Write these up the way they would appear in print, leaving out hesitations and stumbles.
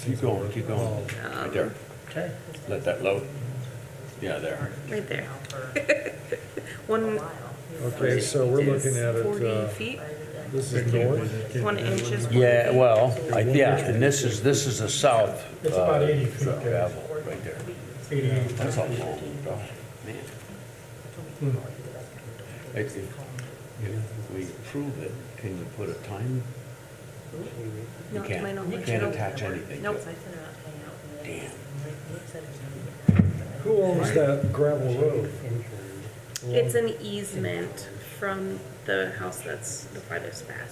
Keep going, keep going. Right there. Okay. Let that load. Yeah, there. Right there. One Okay, so we're looking at 40 it, feet, this is north. 1 inch is. Yeah, well, yeah, and this is the south. It's about 80 feet there. Gravel, right there. 88. That's a long drop, man. If we approve it, can you put a time? You Not to my can't, you knowledge, can't no. attach anything to Nope. it. Damn. Who owns that gravel road? It's an easement from the house that's the farthest back.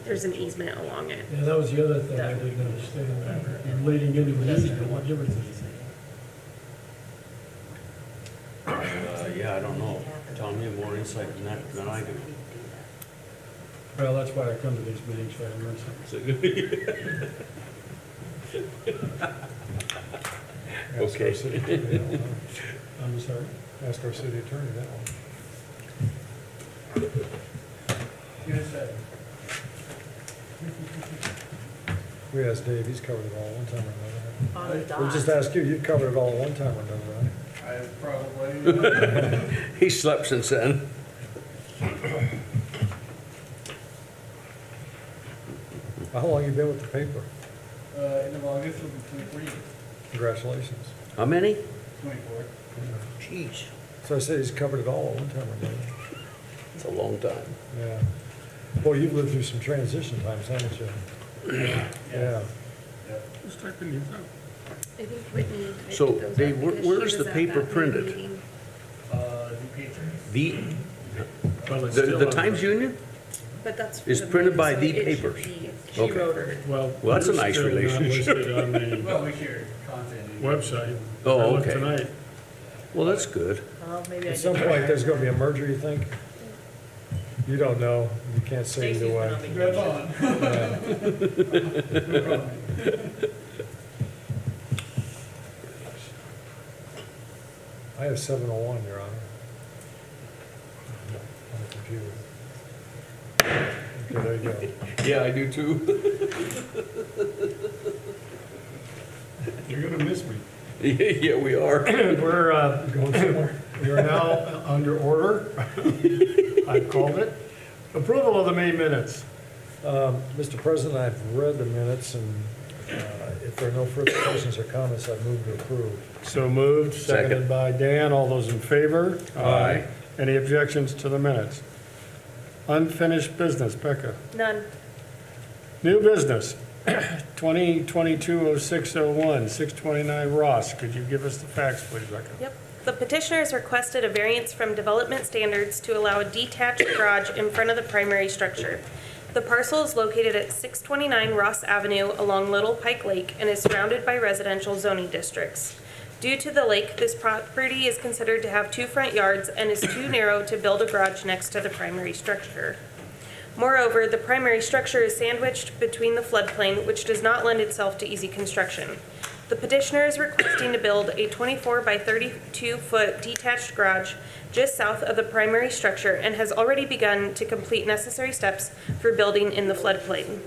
There's an easement along it. Yeah, that was the other thing I didn't understand, and leading into an easement, what difference does it make? Yeah, I don't know. Tell me more insight than that than I do. Well, that's why I come to these meetings, so I can learn something. Ask our city attorney that one. I'm sorry. Ask our city attorney that one. We asked Dave, he's covered it all one time or another. We'll just ask you, you've covered it all one time or another, right? I probably, He slept since then. How long you been with the paper? end of August will be 23, Congratulations. How many? 24. Jeez, So I said he's covered it all at one time or another. it's a long time. Yeah. Boy, you've lived through some transition times, haven't you? Yeah. Just typing these out. I think Whitney typed So, those up Dave, because where she is was the at paper that printed? meeting. New paper. The, Well, it's the still the on- Times Union? But that's. for It's the printed by meeting, the so it should papers. be- She Okay. wrote her. Well, Well, that's a it's nice still not relationship. listed on the Well, we share content. website. Oh, I looked okay. Tonight. Well, that's good. Well, maybe I At some didn't. point, there's gonna be a merger, you think? You don't know. You can't say Stacy's either been on way. vacation. That's on. I have 701, Your Honor. On the computer. Okay, there you go. Yeah, I do too. You're gonna miss me. Yeah, we are. We're, Going somewhere? we are now under order. I called it. Approval of the May minutes. Mr. President, I've read the minutes, and if there are no further questions or comments, I move to approve. So moved, Second. seconded by Dan. All those in favor? Aye. Any objections to the minutes? Unfinished business, Becca. None. New business, 2022-0601, 629 Ross. Could you give us the facts, please, Becca? Yep. The petitioners requested a variance from development standards to allow a detached garage in front of the primary structure. The parcel is located at 629 Ross Avenue along Little Pike Lake and is surrounded by residential zoning districts. Due to the lake, this property is considered to have 2 front yards and is too narrow to build a garage next to the primary structure. Moreover, the primary structure is sandwiched between the floodplain, which does not lend itself to easy construction. The petitioner is requesting to build a 24 by 32-foot detached garage just south of the primary structure and has already begun to complete necessary steps for building in the floodplain.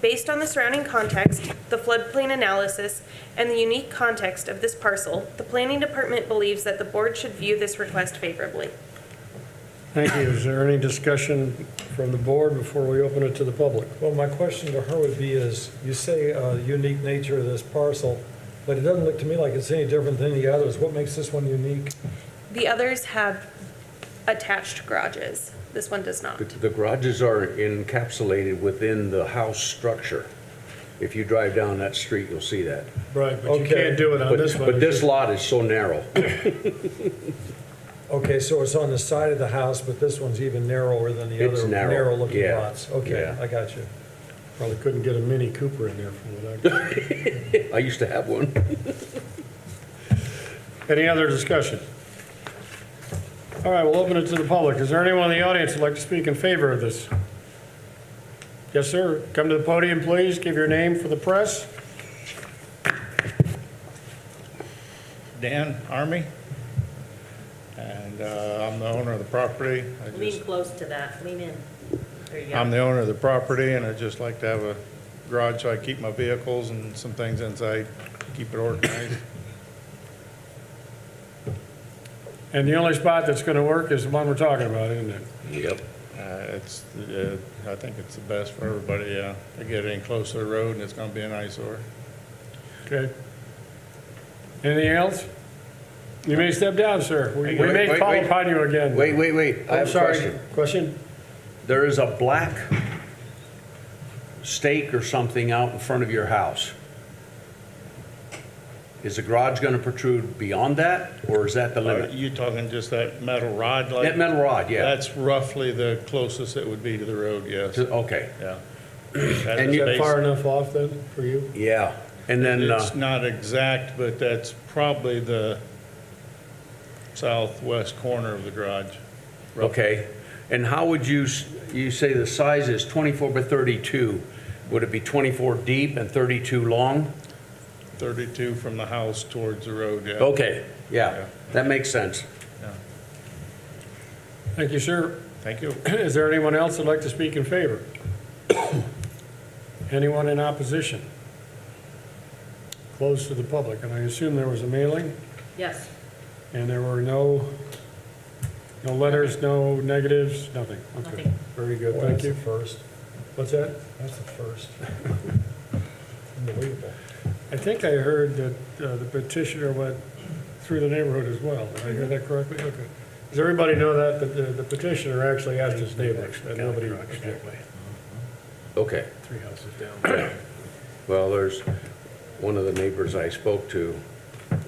Based on the surrounding context, the floodplain analysis, and the unique context of this parcel, the planning department believes that the board should view this request favorably. Thank you. Is there any discussion from the board before we open it to the public? Well, my question to her would be is, you say unique nature of this parcel, but it doesn't look to me like it's any different than the others. What makes this one unique? The others have attached garages. This one does not. The garages are encapsulated within the house structure. If you drive down that street, you'll see that. Right, but you Okay. can't do it on this one. But this lot is so narrow. Okay, so it's on the side of the house, but this one's even narrower than the It's other narrow, narrow-looking yeah, lots. Okay, yeah. I got you. Probably couldn't get a Mini Cooper in there from what I used to have one. Any other discussion? All right, we'll open it to the public. Is there anyone in the audience who'd like to speak in favor of this? Yes, sir. Come to the podium, please. Give your name for the press. Dan Army, and I'm the owner of the property. Lean close to that, lean in. There you I'm go. the owner of the property, and I'd just like to have a garage so I keep my vehicles and some things inside, keep it organized. And the only spot that's going to work is the one we're talking about, isn't it? Yep. I think it's the best for everybody, yeah. To get in close to the road and it's gonna be an eyesore. Okay. Anything else? You may step down, sir. We Wait, may wait, call wait. upon you again. Wait, I I'm have a sorry. question. Question? There is a black stake or something out in front of your house. Is the garage gonna protrude beyond that, or is that the Are limit? you talking just that metal rod like? That metal rod, yeah. That's roughly the closest it would be to the road, yes, Okay, yeah. And Is you- that far enough off then for you? yeah. And then, It's not exact, but that's probably the southwest corner of the garage. okay. And how would you say the size is 24 by 32? Would it be 24 deep and 32 long? 32 from the house towards the road, yeah. Okay, yeah, Yeah. that makes sense. Yeah. Thank you, sir. Thank you. Is there anyone else that'd like to speak in favor? Anyone in opposition? Closed to the public, and I assume there was a mailing, Yes. and there were no letters, no negatives, nothing? Okay. Nothing. Very good, Boy, thank that's you. the first. What's that? That's the first. Unbelievable. I think I heard that the petitioner went through the neighborhood as well. Did I hear that correctly? Okay. Does everybody know that the petitioner actually asked his neighbors, and nobody objected? Okay. 3 houses down. Well, there's, one of the neighbors I spoke to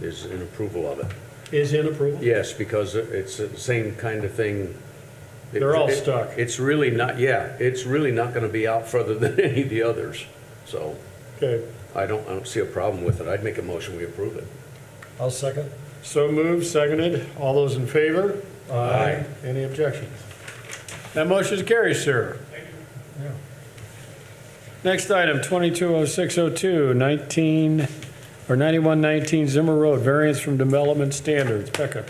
is in approval of it. Is in approval? Yes, because it's the same kind of thing. They're all stuck. It's really not, yeah, it's really not gonna be out further than any of the others. So Okay, I don't see a problem with it. I'd make a motion, we approve it. I'll second. so moved, seconded. All those in favor? Aye. Any objections? That motion carries, sir. Yeah. Next item, 220602, 9119 Zimmer Road, variance from development standards. Becca.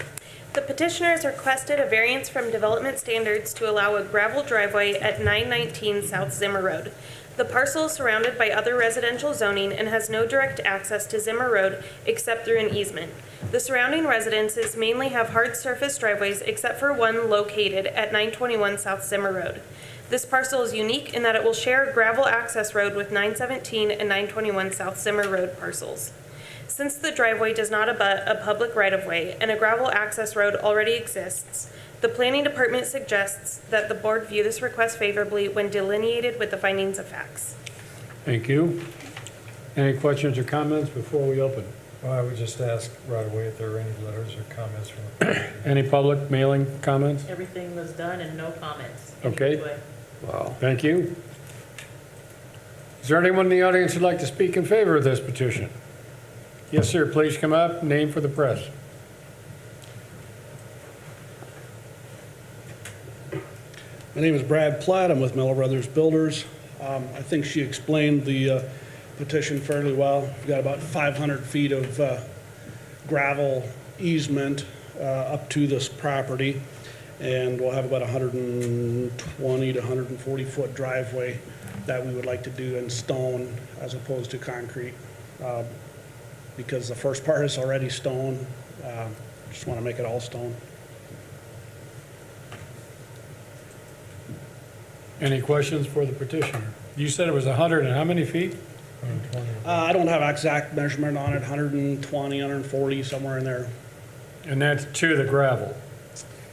The petitioners requested a variance from development standards to allow a gravel driveway at 919 South Zimmer Road. The parcel is surrounded by other residential zoning and has no direct access to Zimmer Road except through an easement. The surrounding residences mainly have hard surface driveways except for one located at 921 South Zimmer Road. This parcel is unique in that it will share a gravel access road with 917 and 921 South Zimmer Road parcels. Since the driveway does not abut a public right-of-way and a gravel access road already exists, the planning department suggests that the board view this request favorably when delineated with the findings of facts. Thank you. Any questions or comments before we open? Well, I would just ask right away if there are any letters or comments from the public. Any public mailing comments? Everything was done and no comments. Any Okay. which way. Wow. Thank you. Is there anyone in the audience who'd like to speak in favor of this petition? Yes, sir, please come up, name for the press. My name is Brad Platt. I'm with Miller Brothers Builders. I think she explained the petition fairly well. We've got about 500 feet of gravel easement up to this property, and we'll have about 120 to 140 foot driveway that we would like to do in stone as opposed to concrete. Because the first part is already stone, just want to make it all stone. Any questions for the petitioner? You said it was 100 and how many feet? 120. I don't have exact measurement on it, 120, 140, somewhere in there. And that's to the gravel.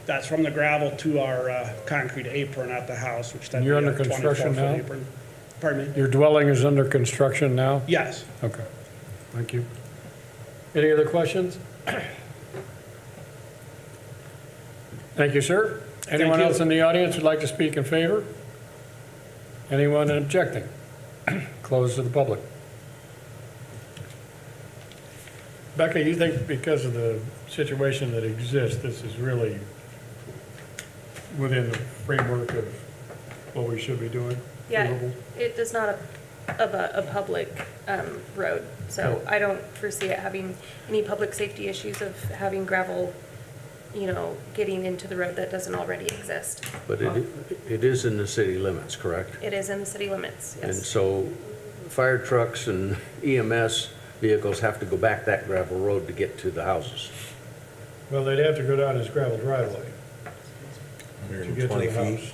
That's from the gravel to our concrete apron at the house, which then. You're we under have a construction 24-foot now? apron. Pardon me? Your dwelling is under construction now? Yes. Okay, thank you. Any other questions? Thank you, sir. Anyone you. else in the audience who'd like to speak in favor? Anyone objecting? Closed to the public. Becca, you think because of the situation that exists, this is really within the framework of what we should be doing? Yeah, Doable? it does not abut a public road, so I don't foresee it having any public safety issues of having gravel, getting into the road that doesn't already exist. But it is in the city limits, correct? It is in the city limits, And yes. so fire trucks and EMS vehicles have to go back that gravel road to get to the houses. Well, they'd have to go down this gravel driveway to get to the house.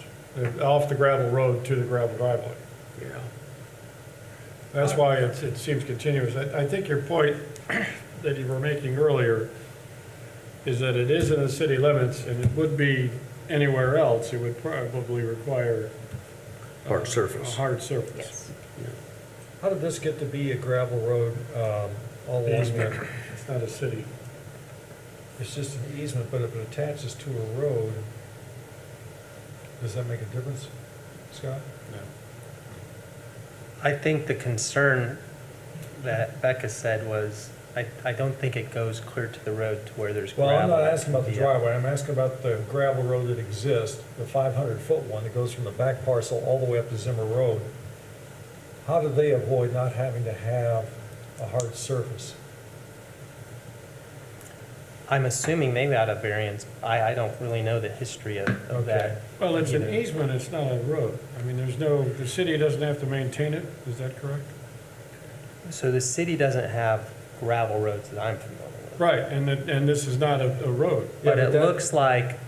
Off the gravel road to the gravel driveway. Yeah. That's why it seems continuous. I think your point that you were making earlier is that it is in the city limits, and it would be anywhere else, it would probably require Hard a surface. hard surface. Yes. How did this get to be a gravel road all along Easement. there? It's not a city. It's just an easement, but if it attaches to a road, does that make a difference, Scott? I think the concern that Becca said was, I don't think it goes clear to the road to where there's Well, gravel. I'm not asking about the Yeah. driveway, I'm asking about the gravel road that exists, the 500-foot one that goes from the back parcel all the way up to Zimmer Road. How do they avoid not having to have a hard surface? I'm assuming they got a variance. I don't really know the history of Okay. that. Well, it's an either. easement, it's not a road. I mean, the city doesn't have to maintain it, is that correct? So the city doesn't have gravel roads that I'm familiar with. Right, and this is not a road. But Yeah, it but that- looks like,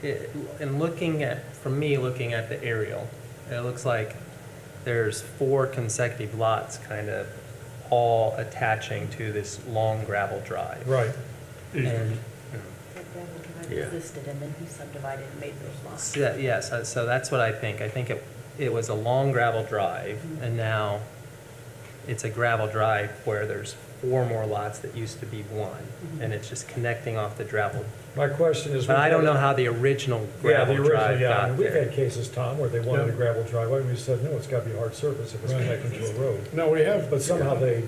in looking at, from me, looking at the aerial, it looks like there's 4 consecutive lots kind of all attaching to this long gravel drive. Right. And That gravel Yeah. drive existed, and then he subdivided and made those lots. so that's what I think. I think it was a long gravel drive, and now it's a gravel drive where there's 4 more lots that used to be 1, and it's just connecting off the gravel. My question is. But I don't know how the original Yeah, the gravel original, drive yeah, I got mean, we've had there. cases, Tom, where they wanted a Yeah. gravel driveway, and we said, no, it's gotta be a hard surface if it's Right. connected to a road. No, we have. But somehow they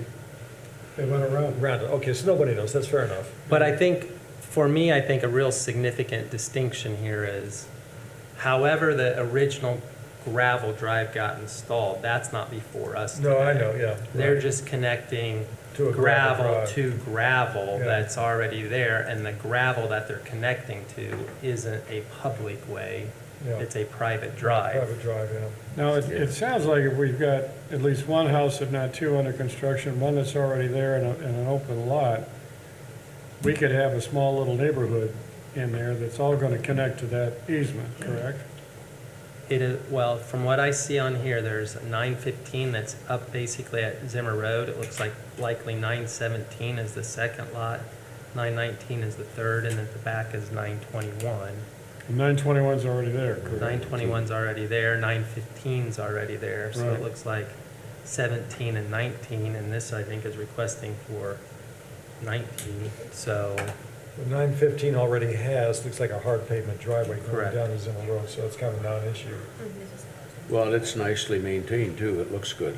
went around. round it, okay, so nobody knows, that's fair enough. But I think, for me, I think a real significant distinction here is, however the original gravel drive got installed, that's not before us No, I today. know, yeah. They're right. just connecting To a gravel gravel drive. to gravel Yeah. that's already there, and the gravel that they're connecting to isn't a public way, Yeah. it's a private drive. Private drive, yeah. Now, it sounds like if we've got at least one house, if not 2, under construction, one that's already there and an open lot, we could have a small little neighborhood in there that's all going to connect to that easement, correct? It is, well, from what I see on here, there's 915 that's up basically at Zimmer Road. It looks like likely 917 is the second lot, 919 is the third, and at the back is 921. 921's already there, correct? 921's already there, 915's already there, so Right. it looks like 17 and 19, and this, I think, is requesting for 19, so, The 915 already has, looks like a hard pavement driveway going Correct. down to Zimmer Road, so it's kind of a non-issue. Well, it's nicely maintained too. It looks good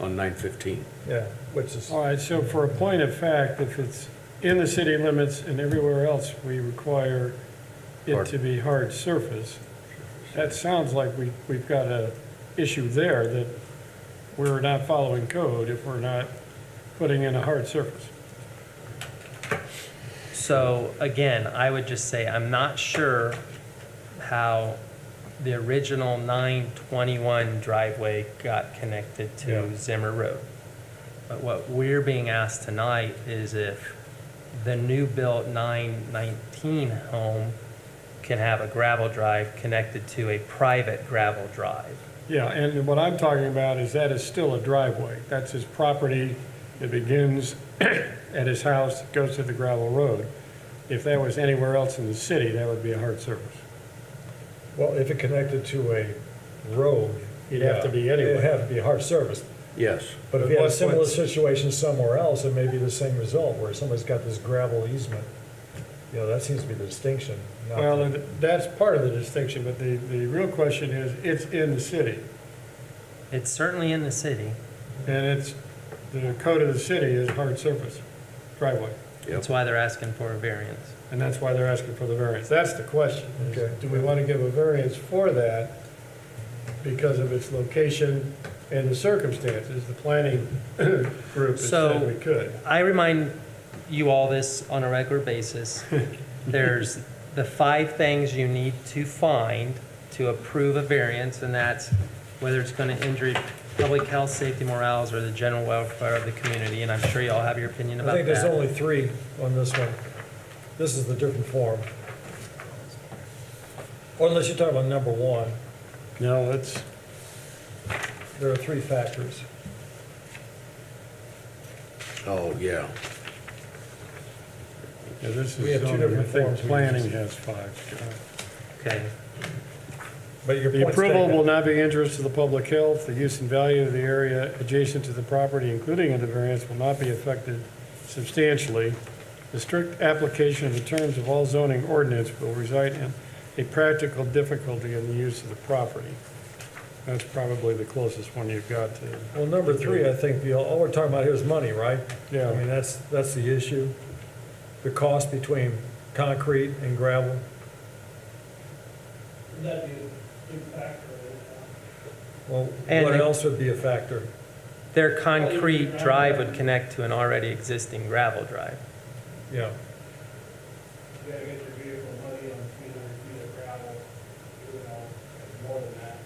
on 915. Yeah, which is, All right, so for a point of fact, if it's in the city limits and everywhere else, we require it Hard. to be hard surface, that sounds like we've got a issue there that we're not following code if we're not putting in a hard surface. so, again, I would just say, I'm not sure how the original 921 driveway got connected Yeah. to Zimmer Road. But what we're being asked tonight is if the new built 919 home can have a gravel drive connected to a private gravel drive. Yeah, and what I'm talking about is that is still a driveway. That's his property. It begins at his house, goes to the gravel road. If that was anywhere else in the city, that would be a hard surface. well, if it connected to a road. It'd have to be yeah, anyway. It'd have to be a hard surface. Yes. But if But you had a what's- similar what's- situation somewhere else, it may be the same result, where somebody's got this gravel easement. You know, that seems to be the distinction. not- Well, that's part of the distinction, but the real question is, it's in the city. It's certainly in the city. And it's, the code of the city is hard surface driveway. That's why they're asking for a variance. And that's why they're asking for the variance. That's the question. is, Okay. Do we want to give a variance for that because of its location and the circumstances? The planning group has So- said we could. I remind you all this on a regular basis. There's the 5 things you need to find to approve a variance, and that's whether it's going to public health, safety, morals, or the general welfare of the community, and I'm sure you all have your opinion I about think there's that. only 3 on this one. This is the different form. Or unless you're talking about number 1, No, it's, there are 3 factors. Oh, yeah. yeah, this We is have two zoning. I different think forms we planning use. has 5. Okay, But your The point's approval taken. will not be interest to the public health. The use and value of the area adjacent to the property, including in the variance, will not be affected substantially. The strict application of the terms of all zoning ordinance will result in a practical difficulty in the use of the property. That's probably the closest one you've got to. Well, number 3, I think, all we're talking about here is money, right? Yeah. I mean, that's the issue. The cost between concrete and gravel. That'd be a big factor. Well, And what it- else would be a factor? their concrete drive would connect to an already existing gravel drive. Yeah. You gotta get your vehicle muddy on 300 feet of gravel, you know, more than that.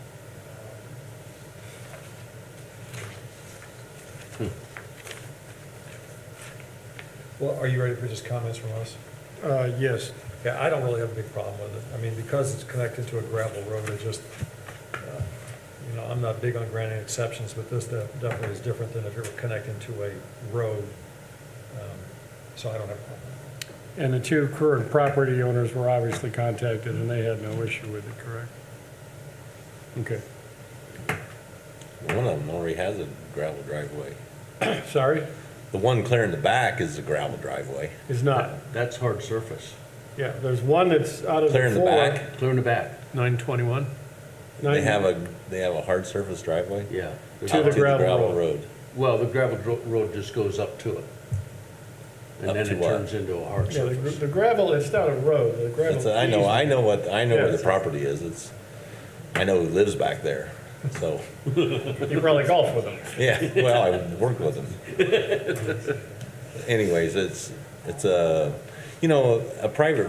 Well, are you ready for just comments from us? Yes. Yeah, I don't really have a big problem with it. I mean, because it's connected to a gravel road, it just, you know, I'm not big on granting exceptions, but this definitely is different than if it were connecting to a road. So I don't have a problem. And the 2 current property owners were obviously contacted, and they had no issue with it, correct? Okay. One of them already has a gravel driveway. Sorry? The one clear in the back is a gravel driveway. Is not. That's hard surface. Yeah, there's one that's out of the 4. Clear in the back, Clear in the back, 921? they have a hard surface driveway yeah. To the to the gravel gravel road. road. Well, the gravel road just goes up to it. And Up then to it what? turns into a hard Yeah, surface. the gravel, it's not a road, the gravel. It's I know where Yeah. the property is. I know who lives back there, so, You probably golf with them. yeah, well, I work with them. Anyways, it's a, you know, a private,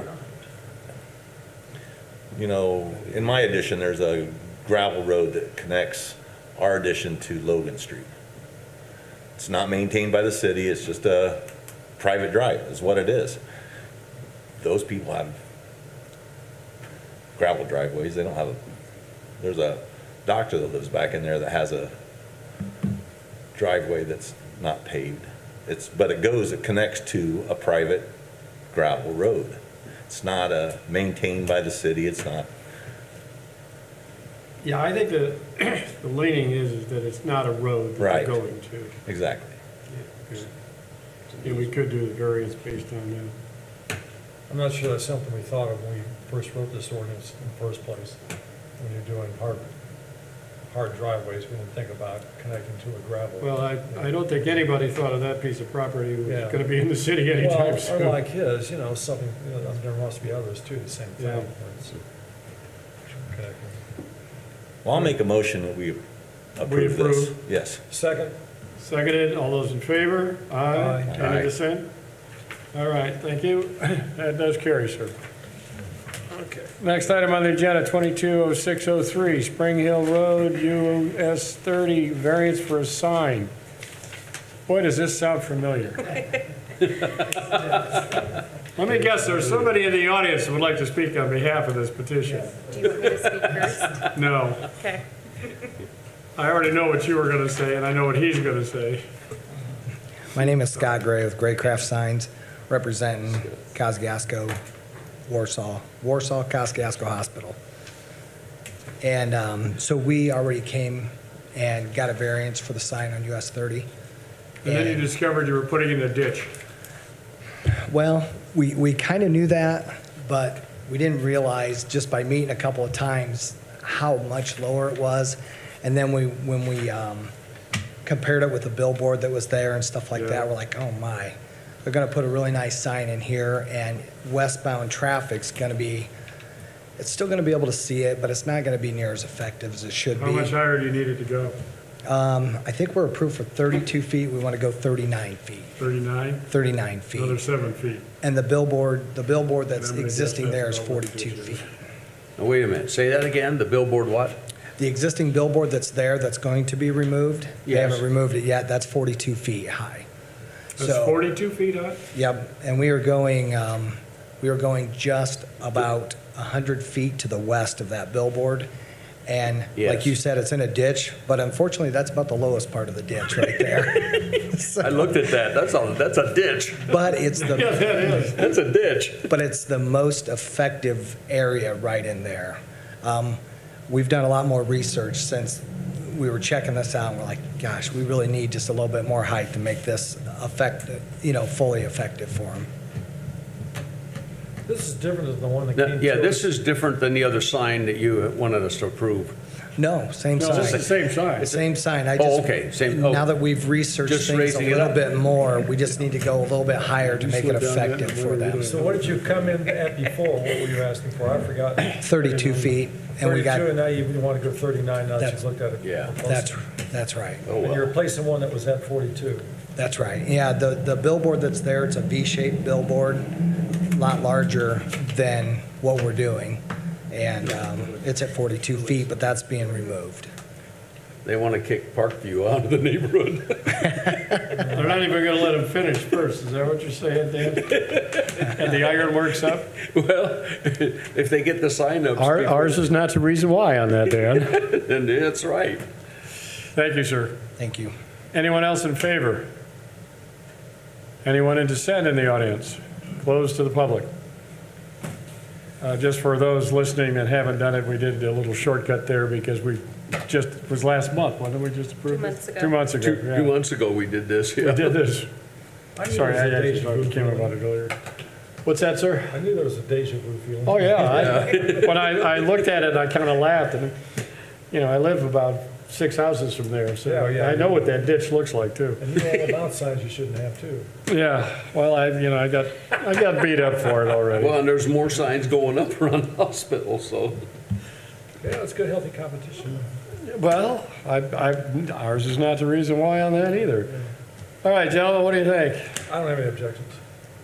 you know, in my addition, there's a gravel road that connects our addition to Logan Street. It's not maintained by the city, it's just a private drive, is what it is. Those people have gravel driveways, they don't have there's a doctor that lives back in there that has a driveway that's not paved. But it connects to a private gravel road. It's not maintained by the city, it's not. Yeah, I think the leaning is that it's not a road that Right. they're going to. Exactly. And we could do the variance based on that. I'm not sure that's something we thought of when we first wrote this ordinance in the first place. When you're doing hard driveways, we didn't think about connecting to a gravel. Well, I don't think anybody thought of that piece of property was Yeah. going to be in the city anytime Well, soon. unlike his, you know, something, you know, there must be others too, the same thing. Yeah. where it's connected. Well, I'll make a motion that we approve this. approve. Yes. Second, Seconded, all those in favor? Aye. Any Aye. dissent? All right, thank you. That does carry, sir. Okay. Next item on the agenda, 220603, Spring Hill Road, US 30, variance for a sign. Boy, does this sound familiar. Let me guess, there's somebody in the audience who would like to speak on behalf of this petition. do you want me to speak first? No, Okay. I already know what you were going to say, and I know what he's going to say. My name is Scott Gray with Graycraft Signs, representing Kosciuszko, Warsaw, Kosciuszko Hospital. And so we already came and got a variance for the sign on US 30. And then you discovered you were putting in a ditch. Well, we kind of knew that, but we didn't realize just by meeting a couple of times how much lower it was. And then when we compared it with the billboard that was there and stuff like Yeah. that, we're like, oh my, they're going to put a really nice sign in here, and westbound traffic's going to be, it's still going to be able to see it, but it's not going to be near as effective as it should How be. much higher do you need it to go? I think we're approved for 32 feet. We want to go 39 feet. 39? 39 feet. Another 7 feet. And the billboard that's Everybody existing gets there is that 42 notification. feet. Now, wait a minute, say that again, the billboard what? The existing billboard that's there, that's going to be removed, they Yes. haven't removed it yet, that's 42 feet high. That's So- 42 feet high? Yep, and we were going just about 100 feet to the west of that billboard. And like Yes. you said, it's in a ditch, but unfortunately, that's about the lowest part of the ditch right there. I looked at that, that's a ditch, But it's Yeah, the, that is. that's a ditch. but it's the most effective area right in there. We've done a lot more research since we were checking this out, and we're like, gosh, we really need just a little bit more height to make this effective, fully effective for them. This is different than the one that came to Yeah, us. this is different than the other sign that you wanted us to approve. No, same No, this is the sign. same size. Same sign. I Oh, just, okay, same, oh. now that we've researched Just things a raising it little up. bit more, we just need to go a little bit higher to make it slow down that, effective what for are we them. doing? So what did you come in at before? What were you asking for? I forgot. 32 feet, and we 32, got, and now you want to go 39 now that That- you've looked at it. Yeah. that's right. Oh, And you're well. replacing one that was at 42. That's right. Yeah, the billboard that's there, it's a V-shaped billboard, a lot larger than what we're doing. And it's at 42 feet, but that's being removed. They want to kick Parkview out of the neighborhood. They're not even going to let him finish first. Is that what you're saying, Dan? And the ironworks up? Well, if they get the sign up. Ours is not the reason why on that, Dan. Then that's right. Thank you, sir. Thank you. Anyone else in favor? Anyone in dissent in the audience? Closed to the public. Just for those listening that haven't done it, we did a little shortcut there because it was last month, wasn't it? We just approved it? 2 months ago. 2 months ago, Two yeah. months ago, we did this, We yeah. did this. I knew Sorry, there I was a actually deja vu came feeling. about it earlier. What's that, sir? I knew there was a deja vu feeling. Oh, yeah. When I looked at it, I kind of laughed, and, I live about 6 houses from there, so Yeah, yeah. I know what that ditch looks like, too. And you know all about signs you shouldn't have too. Yeah, well, I got beat up for it already. Well, and there's more signs going up around the hospital, so. Yeah, it's good, healthy competition. Well, ours is not the reason why on that either. All right, gentlemen, what do you think? I don't have any objections.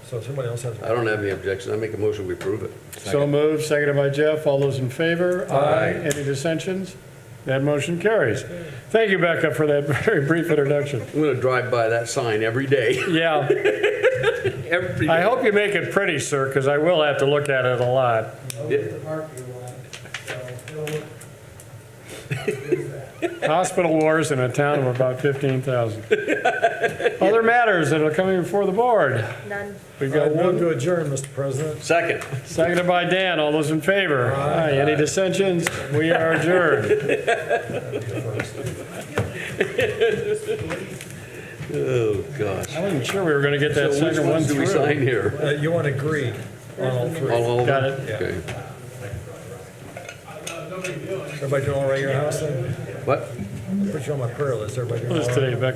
So if somebody else has. I don't have any objections. I make a motion, we approve it. So moved, seconded by Jeff. All those in favor? Aye. Any dissensions? That motion carries. Thank you, Becca, for that very brief introduction. I'm gonna drive by that sign every day. Yeah, Every I day. hope you make it pretty, sir, because I will have to look at it a lot. Hospital wars in a town of about 15,000. Other matters that are coming before the board. None. We I got move one, to adjourn, Mr. President. Second. seconded by Dan. All those in favor? Aye. Any dissensions? We are adjourned. Oh, gosh. I wasn't sure we were going to get that So which second one ones do we through. sign here? You want to agree on all three. All of Got them? it. Okay. Everybody doing all right at your house then? What? Put you on my prayer list. Everybody doing all What's right? today, Becca?